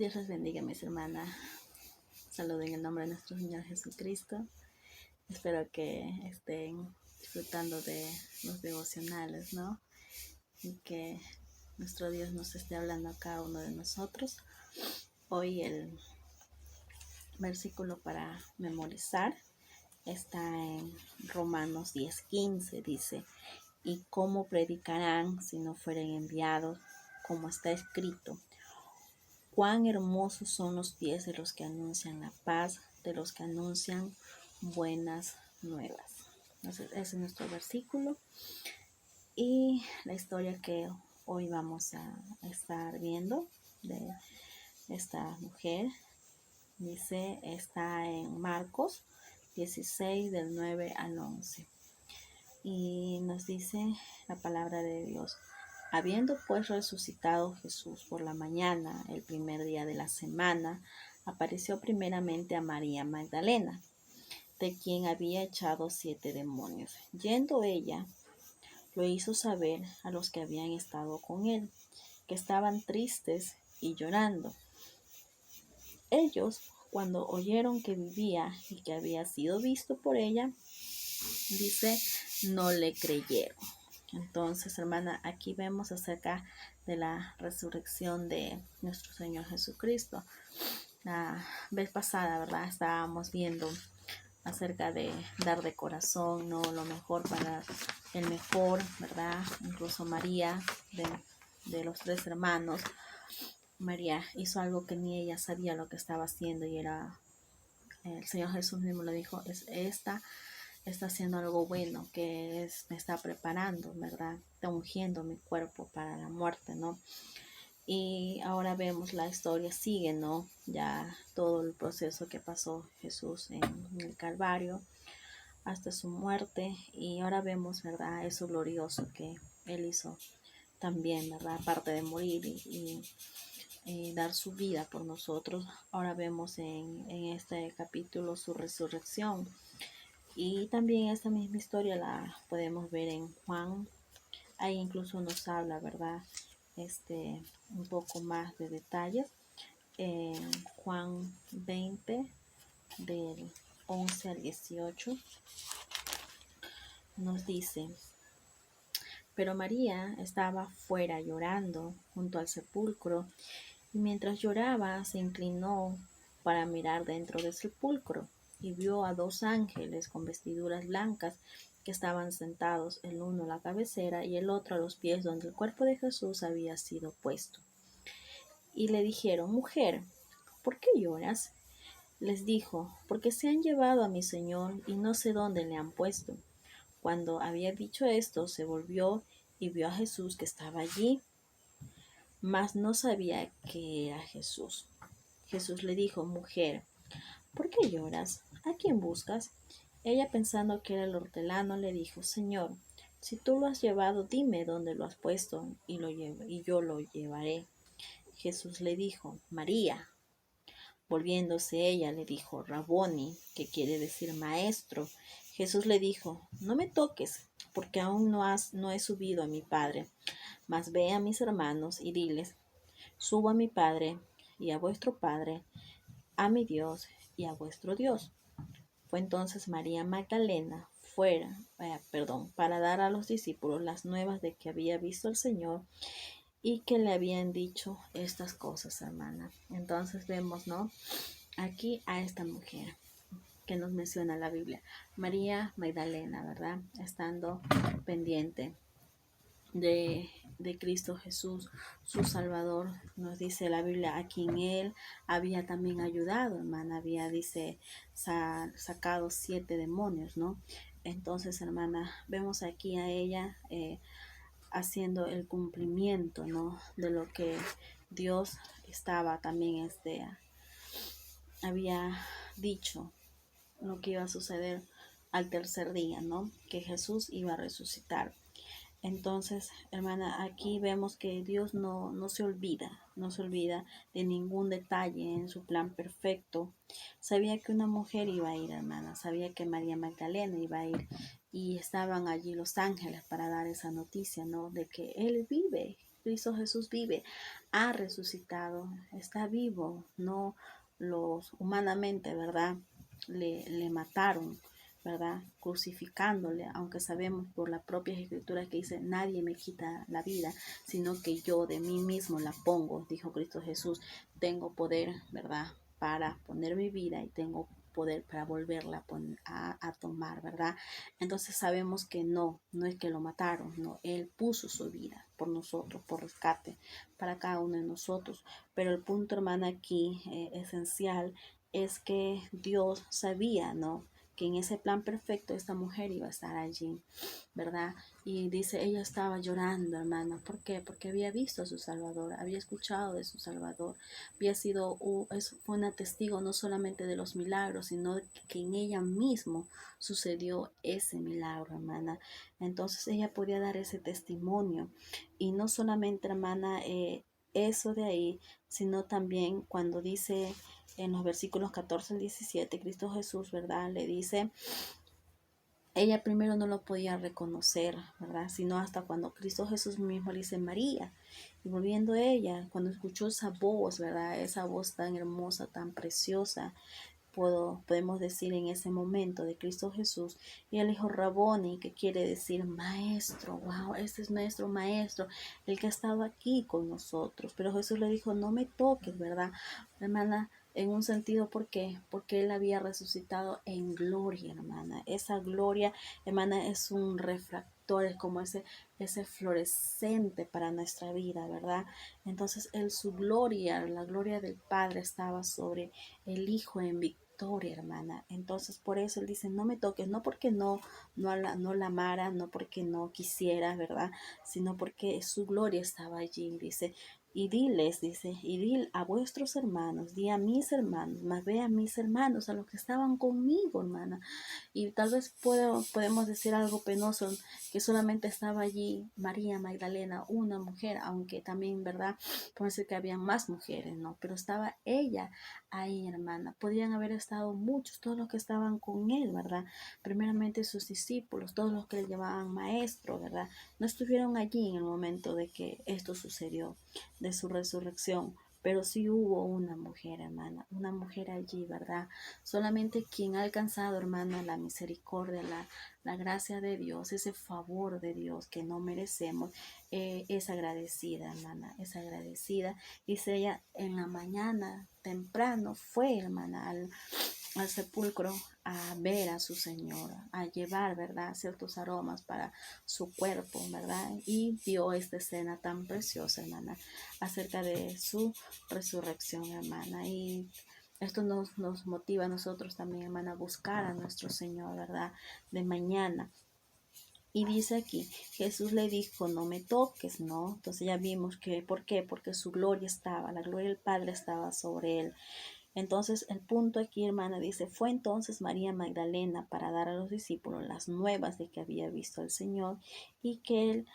Dios les bendiga, mis hermanas. Saludo en el nombre de nuestro Señor Jesucristo. Espero que estén disfrutando de los devocionales, ¿no? Y que nuestro Dios nos esté hablando a cada uno de nosotros. Hoy el versículo para memorizar está en Romanos 10:15. Dice: ¿y cómo predicarán si no fueren enviados? Como está escrito: cuán hermosos son los pies de los que anuncian la paz, de los que anuncian buenas nuevas. Entonces, ese es nuestro versículo. Y la historia que hoy vamos a estar viendo de esta mujer, dice, está en Marcos 16, del 9 al 11. Y nos dice la palabra de Dios: habiendo pues resucitado Jesús por la mañana, el primer día de la semana, apareció primeramente a María Magdalena, de quien había echado 7 demonios. Yendo ella, lo hizo saber a los que habían estado con él, que estaban tristes y llorando. Ellos, cuando oyeron que vivía y que había sido visto por ella, dice, no le creyeron. Entonces, hermana, aquí vemos acerca de la resurrección de nuestro Señor Jesucristo. La vez pasada, ¿verdad? Estábamos viendo acerca de dar de corazón, ¿no? Lo mejor para el mejor, ¿verdad? Incluso María, de los 3 hermanos, María hizo algo que ni ella sabía lo que estaba haciendo, y era, el Señor Jesús mismo le dijo, está haciendo algo bueno, que es, me está preparando, ¿verdad? Está ungiendo mi cuerpo para la muerte, ¿no? Y ahora vemos la historia, sigue, ¿no? Ya todo el proceso que pasó Jesús en el Calvario hasta su muerte, y ahora vemos, ¿verdad? Eso glorioso que Él hizo también, ¿verdad? Aparte de morir y dar su vida por nosotros, ahora vemos en este capítulo su resurrección. Y también esta misma historia la podemos ver en Juan. Ahí incluso nos habla, ¿verdad? Un poco más de detalles. En Juan 20, del 11 al 18, nos dice: pero María estaba fuera llorando junto al sepulcro, y mientras lloraba se inclinó para mirar dentro del sepulcro, y vio a 2 ángeles con vestiduras blancas que estaban sentados, el uno a la cabecera y el otro a los pies donde el cuerpo de Jesús había sido puesto. Y le dijeron: mujer, ¿por qué lloras? Les dijo: porque se han llevado a mi Señor y no sé dónde le han puesto. Cuando había dicho esto, se volvió y vio a Jesús que estaba allí, mas no sabía que era Jesús. Jesús le dijo: mujer, ¿por qué lloras? ¿A quién buscas? Ella, pensando que era el hortelano, le dijo: Señor, si tú lo has llevado, dime dónde lo has puesto, y yo lo llevaré. Jesús le dijo: María. Volviéndose ella, le dijo: Raboni, que quiere decir maestro. Jesús le dijo: no me toques, porque aún no he subido a mi Padre, mas ve a mis hermanos y diles: subo a mi Padre y a vuestro Padre, a mi Dios y a vuestro Dios. Fue entonces María Magdalena para dar a los discípulos las nuevas de que había visto al Señor y que le habían dicho estas cosas, hermana. Entonces vemos, ¿no? Aquí a esta mujer que nos menciona la Biblia, María Magdalena, ¿verdad? Estando pendiente de Cristo Jesús, su Salvador. Nos dice la Biblia, a quien Él había también ayudado, hermana, dice, sacado 7 demonios, ¿no? Entonces, hermana, vemos aquí a ella haciendo el cumplimiento, ¿no? De lo que Dios estaba también, había dicho, lo que iba a suceder al tercer día, ¿no? Que Jesús iba a resucitar. Entonces, hermana, aquí vemos que Dios no se olvida de ningún detalle en su plan perfecto. Sabía que una mujer iba a ir, hermana, sabía que María Magdalena iba a ir, y estaban allí los ángeles para dar esa noticia, ¿no? De que Él vive, Cristo Jesús vive, ha resucitado, está vivo, no los humanamente, ¿verdad? Le mataron, ¿verdad? Crucificándole, aunque sabemos por la propia escritura que dice, nadie me quita la vida, sino que yo de mí mismo la pongo, dijo Cristo Jesús. Tengo poder, ¿verdad? Para poner mi vida y tengo poder para volverla a tomar, ¿verdad? Entonces sabemos que no es que lo mataron, no, Él puso su vida por nosotros, por rescate, para cada uno de nosotros. Pero el punto, hermana, aquí esencial es que Dios sabía, ¿no? Que en ese plan perfecto esta mujer iba a estar allí, ¿verdad? Y dice, ella estaba llorando, hermana. ¿Por qué? Porque había visto a su Salvador, había escuchado de su Salvador, había sido, fue una testigo no solamente de los milagros, sino que en ella mismo sucedió ese milagro, hermana. Entonces ella podía dar ese testimonio. Y no solamente, hermana, eso de ahí, sino también cuando dice en los versículos 14 al 17, Cristo Jesús, ¿verdad? Le dice, ella primero no lo podía reconocer, ¿verdad? Sino hasta cuando Cristo Jesús mismo le dice María. Y volviendo a ella, cuando escuchó esa voz, ¿verdad? Esa voz tan hermosa, tan preciosa, podemos decir en ese momento de Cristo Jesús, y él dijo Raboni, que quiere decir maestro. Wow, este es nuestro maestro, el que ha estado aquí con nosotros. Pero Jesús le dijo, no me toques, ¿verdad? Hermana, en un sentido, ¿por qué? Porque él había resucitado en gloria, hermana. Esa gloria, hermana, es un refractor, es como ese fluorescente para nuestra vida, ¿verdad? Entonces, él, su gloria, la gloria del Padre estaba sobre el Hijo en victoria, hermana. Entonces, por eso él dice, no me toques, no porque no la amara, no porque no quisiera, ¿verdad? Sino porque su gloria estaba allí, dice. Y diles, dice, y di a vuestros hermanos, di a mis hermanos, más ve a mis hermanos, a los que estaban conmigo, hermana. Y tal vez podemos decir algo penoso, que solamente estaba allí María Magdalena, una mujer, aunque también, ¿verdad? Puede ser que había más mujeres, ¿no? Pero estaba ella ahí, hermana. Podían haber estado muchos, todos los que estaban con él, ¿verdad? Primeramente sus discípulos, todos los que le llamaban maestro, ¿verdad? No estuvieron allí en el momento de que esto sucedió, de su resurrección. Pero sí hubo una mujer, hermana, una mujer allí, ¿verdad? Solamente quien ha alcanzado, hermana, la misericordia, la gracia de Dios, ese favor de Dios que no merecemos, es agradecida, hermana, es agradecida. Dice ella, en la mañana, temprano, fue, hermana, al sepulcro a ver a su Señor, a llevar, ¿verdad?, ciertos aromas para su cuerpo, ¿verdad? Y vio esta escena tan preciosa, hermana, acerca de su resurrección, hermana. Y esto nos motiva a nosotros también, hermana, a buscar a nuestro Señor, ¿verdad?, de mañana. Y dice aquí, Jesús le dijo, no me toques, ¿no? Entonces ya vimos que, ¿por qué? Porque su gloria estaba, la gloria del Padre estaba sobre él. Entonces el punto aquí, hermana, dice, fue entonces María Magdalena para dar a los discípulos las nuevas de que había visto al Señor y que él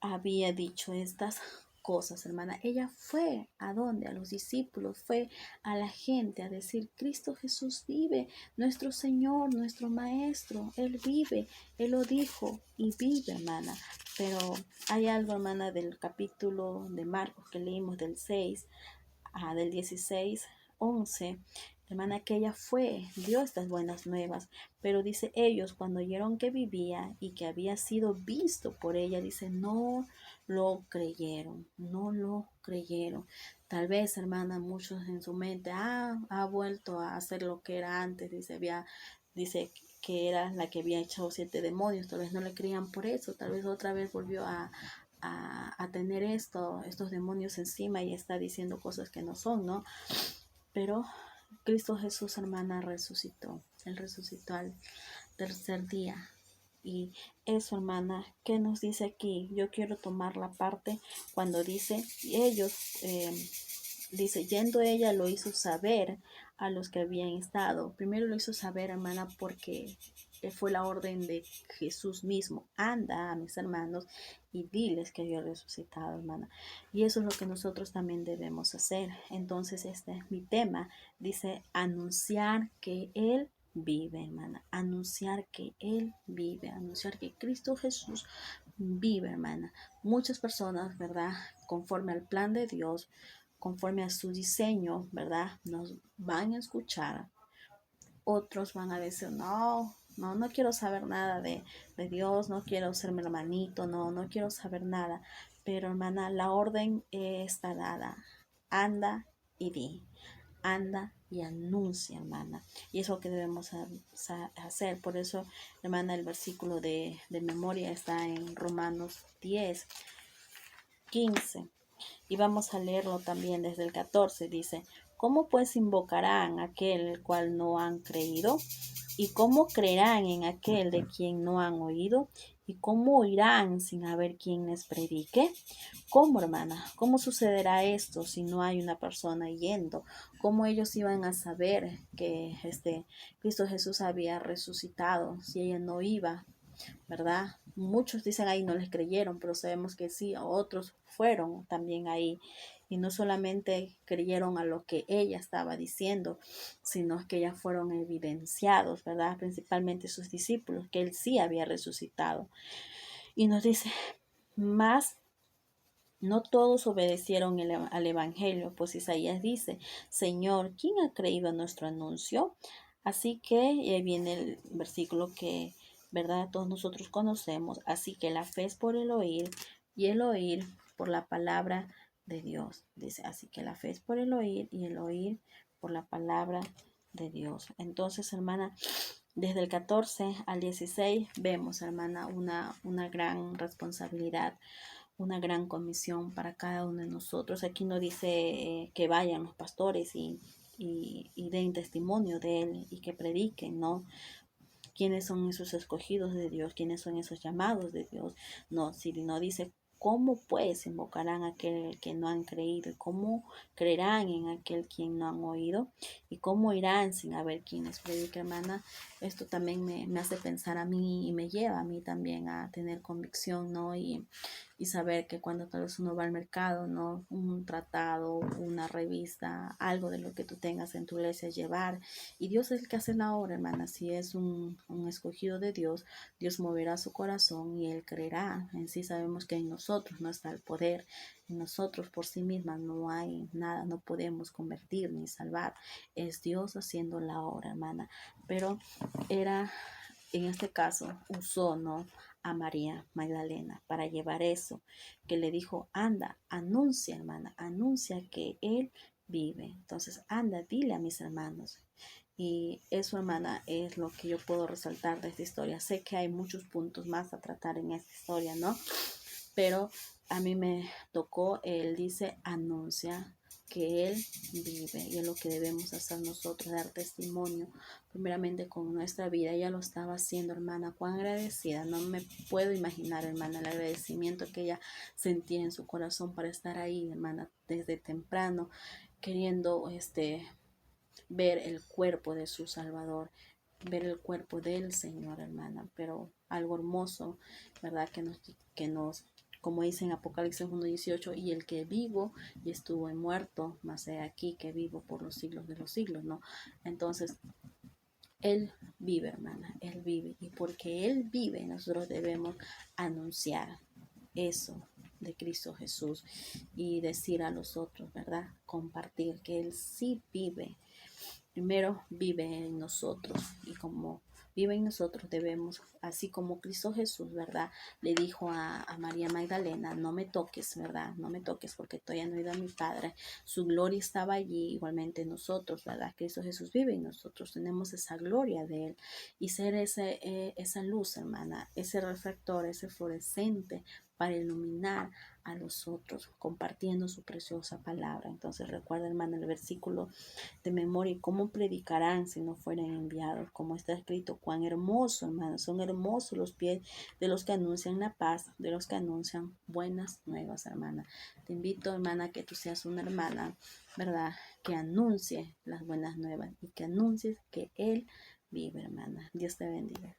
había dicho estas cosas, hermana. Ella fue a dónde, a los discípulos, fue a la gente a decir, Cristo Jesús vive, nuestro Señor, nuestro Maestro, Él vive, Él lo dijo y vive, hermana. Pero hay algo, hermana, del capítulo de Marcos que leímos del 6 del 16, 11, hermana, que ella fue, dio estas buenas nuevas, pero dice ellos cuando oyeron que vivía y que había sido visto por ella, dice, no lo creyeron, no lo creyeron. Tal vez, hermana, muchos en su mente, ha vuelto a hacer lo que era antes, dice que era la que había echado 7 demonios, tal vez no le creían por eso, tal vez otra vez volvió a tener estos demonios encima y está diciendo cosas que no son, ¿no? Pero Cristo Jesús, hermana, resucitó. Él resucitó al tercer día. Y eso, hermana, ¿qué nos dice aquí? Yo quiero tomar la parte cuando dice, ellos, dice, yendo ella lo hizo saber a los que habían estado. Primero lo hizo saber, hermana, porque fue la orden de Jesús mismo. Anda a mis hermanos y diles que yo he resucitado, hermana. Y eso es lo que nosotros también debemos hacer. Entonces, este es mi tema. Dice, anunciar que Él vive, hermana. Anunciar que Él vive. Anunciar que Cristo Jesús vive, hermana. Muchas personas, ¿verdad? Conforme al plan de Dios, conforme a su diseño, ¿verdad? Nos van a escuchar. Otros van a decir, no, no, no quiero saber nada de Dios, no quiero ser mi hermanito, no, no quiero saber nada. Pero hermana, la orden está dada. Anda y di. Anda y anuncia, hermana. Y es lo que debemos hacer. Por eso, hermana, el versículo de memoria está en Romanos 10:15. Y vamos a leerlo también desde el 14. Dice, ¿cómo pues invocarán a aquel el cual no han creído? ¿Y cómo creerán en aquel de quien no han oído? ¿Y cómo oirán sin haber quien les predique? ¿Cómo, hermana? ¿Cómo sucederá esto si no hay una persona yendo? ¿Cómo ellos iban a saber que Cristo Jesús había resucitado si ella no iba? ¿Verdad? Muchos dicen ahí no les creyeron, pero sabemos que sí, otros fueron también ahí. Y no solamente creyeron a lo que ella estaba diciendo, sino que ya fueron evidenciados, ¿verdad? Principalmente sus discípulos, que él sí había resucitado. Y nos dice, más no todos obedecieron al Evangelio, pues Isaías dice, Señor, ¿quién ha creído a nuestro anuncio? Así que viene el versículo que, ¿verdad? Todos nosotros conocemos. Así que la fe es por el oír y el oír por la palabra de Dios. Dice, así que la fe es por el oír y el oír por la palabra de Dios. Entonces, hermana, desde el 14 al 16 vemos, hermana, una gran responsabilidad, una gran comisión para cada uno de nosotros. Aquí no dice que vayan los pastores y den testimonio de él y que prediquen, ¿no? ¿Quiénes son esos escogidos de Dios? ¿Quiénes son esos llamados de Dios? No, si no dice, ¿cómo pues invocarán a aquel que no han creído? ¿Cómo creerán en aquel quien no han oído? ¿Y cómo irán sin haber quien les predique, hermana? Esto también me hace pensar a mí y me lleva a mí también a tener convicción, ¿no? Y saber que cuando tal vez uno va al mercado, ¿no? Un tratado, una revista, algo de lo que tú tengas en tu iglesia llevar. Y Dios es el que hace la obra, hermana. Si es un escogido de Dios, Dios moverá su corazón y Él creerá. En sí sabemos que en nosotros no está el poder. En nosotros por sí mismas no hay nada, no podemos convertir ni salvar. Es Dios haciendo la obra, hermana. Pero era, en este caso, usó, ¿no?, a María Magdalena para llevar eso, que le dijo, anda, anuncia, hermana, anuncia que Él vive. Entonces, anda, dile a mis hermanos. Y eso, hermana, es lo que yo puedo resaltar de esta historia. Sé que hay muchos puntos más a tratar en esta historia, ¿no? Pero a mí me tocó, él dice, anuncia que Él vive, y es lo que debemos hacer nosotros, dar testimonio primeramente con nuestra vida. Ella lo estaba haciendo, hermana, cuán agradecida, no me puedo imaginar, hermana, el agradecimiento que ella sentía en su corazón para estar ahí, hermana, desde temprano, queriendo ver el cuerpo de su Salvador, ver el cuerpo del Señor, hermana. Pero algo hermoso, ¿verdad? Que nos como dice en Apocalipsis 1:18, y el que vivo y estuvo muerto, más he aquí que vivo por los siglos de los siglos, ¿no? Entonces, Él vive, hermana, Él vive. Y porque Él vive, nosotros debemos anunciar eso de Cristo Jesús y decir a los otros, ¿verdad? Compartir que Él sí vive. Primero vive en nosotros, y como vive en nosotros debemos, así como Cristo Jesús, ¿verdad? Le dijo a María Magdalena, no me toques, ¿verdad? No me toques porque todavía no he ido a mi Padre. Su gloria estaba allí, igualmente nosotros, ¿verdad? Cristo Jesús vive en nosotros, tenemos esa gloria de Él y ser esa luz, hermana, ese reflector, ese fluorescente para iluminar a los otros, compartiendo su preciosa palabra. Entonces recuerda, hermana, el versículo de memoria, y cómo predicarán si no fueran enviados, como está escrito, cuán hermoso, hermano, son hermosos los pies de los que anuncian la paz, de los que anuncian buenas nuevas, hermana. Te invito, hermana, a que tú seas una hermana, ¿verdad?, que anuncie las buenas nuevas y que anuncies que Él vive, hermana. Dios te bendiga.